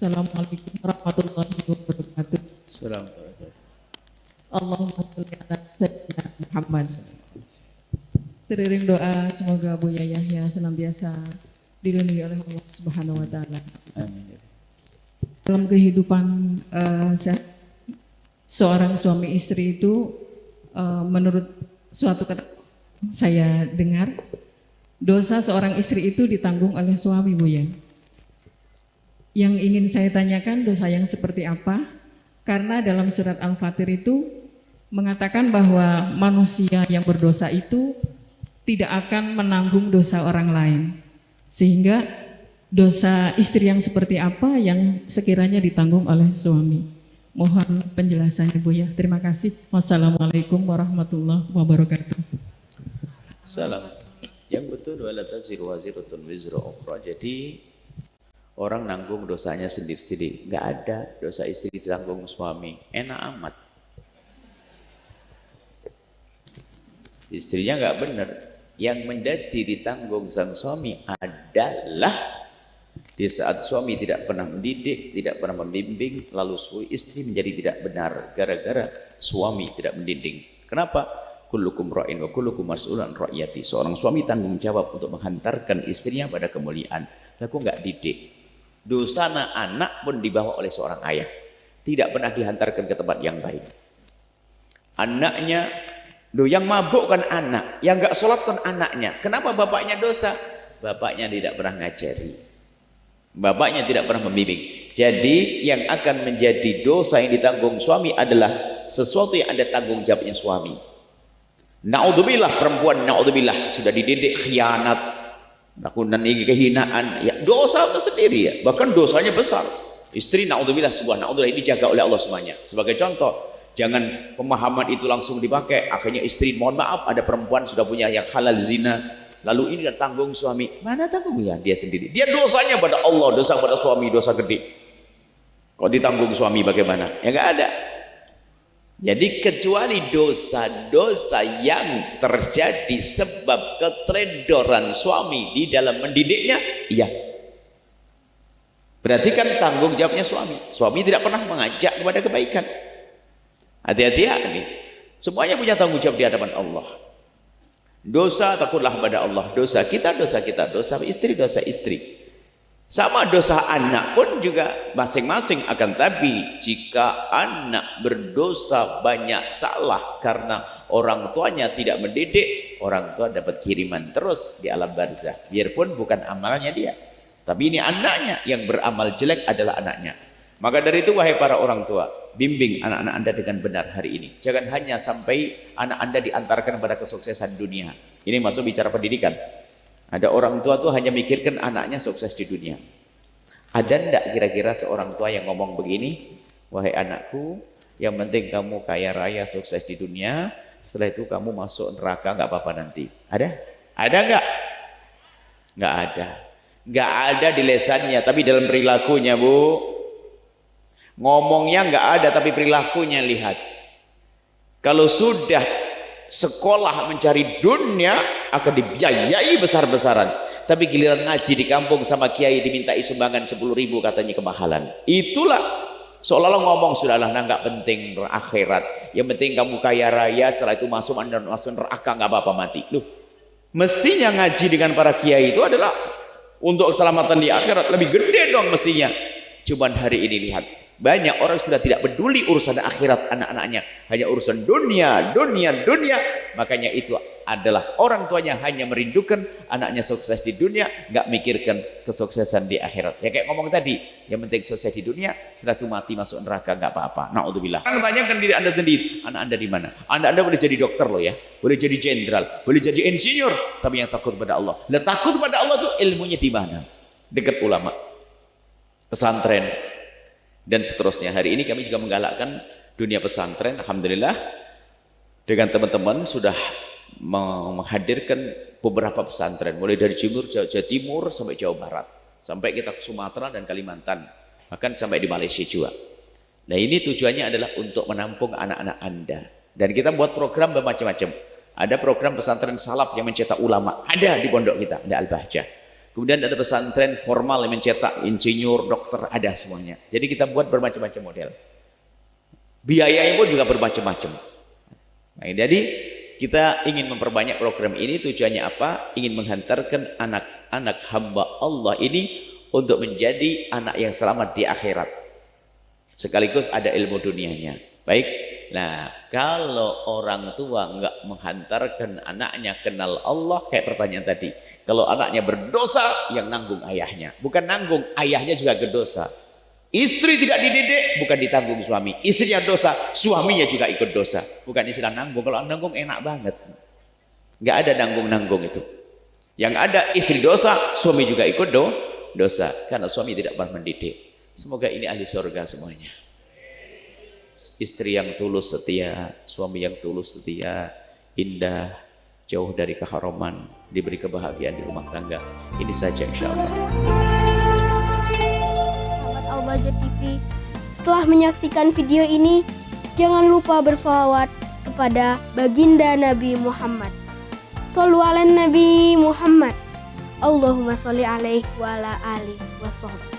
Assalamualaikum warahmatullahi wabarakatuh. Assalamualaikum. Allahumma sholli ala sayyidina Muhammad. Teriring doa semoga Buya Yahya senantiasa dilindungi oleh Allah Subhanahu wa taala. Amin. Dalam kehidupan seorang suami istri itu menurut suatu kata saya dengar dosa seorang istri itu ditanggung oleh suami, Buya. Yang ingin saya tanyakan dosa yang seperti apa? Karena dalam surat Al-Fatir itu mengatakan bahwa manusia yang berdosa itu tidak akan menanggung dosa orang lain. Sehingga dosa istri yang seperti apa yang sekiranya ditanggung oleh suami. Mohon penjelasannya, Buya. Terima kasih. Wassalamualaikum warahmatullahi wabarakatuh. Salam. Yang betul wala taziru waziratun wizra ukhra. Jadi orang nanggung dosanya sendiri-sendiri. Enggak ada dosa istri ditanggung suami. Enak amat. Istrinya enggak benar. Yang menjadi ditanggung sang suami adalah di saat suami tidak pernah mendidik, tidak pernah membimbing, lalu istri menjadi tidak benar gara-gara suami tidak mendidik. Kenapa? Kullukum ra'in wa kullukum mas'ulan ra'iyati. Seorang suami tanggung jawab untuk menghantarkan istrinya pada kemuliaan. Lalu enggak didik. Dosa anak pun dibawa oleh seorang ayah. Tidak pernah dihantarkan ke tempat yang baik. Anaknya, yang mabuk kan anak, yang enggak sholat kan anaknya. Kenapa bapaknya dosa? Bapaknya tidak pernah ngajari. Bapaknya tidak pernah membimbing. Jadi yang akan menjadi dosa yang ditanggung suami adalah sesuatu yang ada tanggung jawabnya suami. Na'udzubillah, perempuan na'udzubillah sudah dididik khianat, lakukan ini kehinaan, ya dosa sendiri ya, bahkan dosanya besar. Istri na'udzubillah, sebuah na'udzubillah ini dijaga oleh Allah semuanya. Sebagai contoh, jangan pemahaman itu langsung dipakai. Akhirnya istri, mohon maaf, ada perempuan sudah punya yang halal zina, lalu ini dan tanggung suami. Mana tanggungnya? Dia sendiri. Dia dosanya pada Allah, dosa pada suami, dosa gede. Kok ditanggung suami bagaimana? Ya enggak ada. Jadi kecuali dosa-dosa yang terjadi sebab keteledoran suami di dalam mendidiknya, iya. Berarti kan tanggung jawabnya suami. Suami tidak pernah mengajak kepada kebaikan. Hati-hati ya. Semuanya punya tanggung jawab di hadapan Allah. Dosa takutlah kepada Allah. Dosa kita, dosa kita. Dosa istri, dosa istri. Sama dosa anak pun juga masing-masing. Akan tapi jika anak berdosa banyak salah karena orang tuanya tidak mendidik, orang tua dapat kiriman terus di alam barzah. Biarpun bukan amalnya dia, tapi ini anaknya yang beramal jelek adalah anaknya. Maka dari itu wahai para orang tua, bimbing anak-anak anda dengan benar hari ini. Jangan hanya sampai anak anda diantarkan pada kesuksesan dunia. Ini masuk bicara pendidikan. Ada orang tua tuh hanya mikirkan anaknya sukses di dunia. Ada enggak kira-kira seorang tua yang ngomong begini, wahai anakku, yang penting kamu kaya raya sukses di dunia, setelah itu kamu masuk neraka nggak apa-apa nanti. Ada? Ada enggak? Nggak ada. Nggak ada di lesannya, tapi dalam perilakunya, Bu. Ngomongnya nggak ada, tapi perilakunya lihat. Kalau sudah sekolah mencari dunia akan dibiayai besar-besaran, tapi giliran ngaji di kampung sama kiai dimintai sumbangan 10.000 katanya kemahalan. Itulah seolah-olah ngomong sudahlah, nah nggak penting akhirat, yang penting kamu kaya raya, setelah itu masuk neraka nggak apa-apa mati. Loh, mestinya ngaji dengan para kiai itu adalah untuk keselamatan di akhirat, lebih gede dong mestinya. Cuman hari ini lihat, banyak orang sudah tidak peduli urusan akhirat anak-anaknya, hanya urusan dunia. Makanya itu adalah orang tuanya hanya merindukan anaknya sukses di dunia, nggak mikirkan kesuksesan di akhirat. Ya kayak ngomong tadi, yang penting sukses di dunia, setelah itu mati masuk neraka nggak apa-apa. Na'udzubillah. Tanyakan diri anda sendiri, anak anda di mana? Anda boleh jadi dokter loh ya, boleh jadi jenderal, boleh jadi insinyur, tapi yang takut pada Allah. Lah takut pada Allah tuh ilmunya di mana? Dekat ulama, pesantren, dan seterusnya. Hari ini kami juga menggalakkan dunia pesantren. Alhamdulillah dengan teman-teman sudah menghadirkan beberapa pesantren, mulai dari Jawa Timur sampai Jawa Barat, sampai kita ke Sumatera dan Kalimantan, bahkan sampai di Malaysia juga. Nah ini tujuannya adalah untuk menampung anak-anak anda, dan kita buat program bermacam-macam. Ada program pesantren salaf yang mencetak ulama, ada di pondok kita, ada Al-Bahjah. Kemudian ada pesantren formal yang mencetak insinyur, dokter, ada semuanya. Jadi kita buat bermacam-macam model. Biayanya pun juga bermacam-macam. Nah, jadi kita ingin memperbanyak program ini, tujuannya apa? Ingin menghantarkan anak-anak hamba Allah ini untuk menjadi anak yang selamat di akhirat. Sekaligus ada ilmu dunianya. Baik. Nah, kalau orang tua enggak menghantarkan anaknya kenal Allah, kayak pertanyaan tadi, kalau anaknya berdosa, yang nanggung ayahnya. Bukan nanggung, ayahnya juga berdosa. Istri tidak dididik, bukan ditanggung suami. Istrinya dosa, suaminya juga ikut dosa. Bukan istilah nanggung. Kalau nanggung enak banget. Enggak ada nanggung-nanggung itu. Yang ada istri dosa, suami juga ikut dosa. Karena suami tidak pernah mendidik. Semoga ini ahli surga semuanya. Istri yang tulus setia, suami yang tulus setia, indah, jauh dari keharaman, diberi kebahagiaan di rumah tangga. Ini saja insya Allah. Sahabat Al-Bahjah TV, setelah menyaksikan video ini, jangan lupa bersolawat kepada baginda Nabi Muhammad. Shollu ala Nabi Muhammad. Allahumma sholli alaihi wa ala alihi wa sahbihi.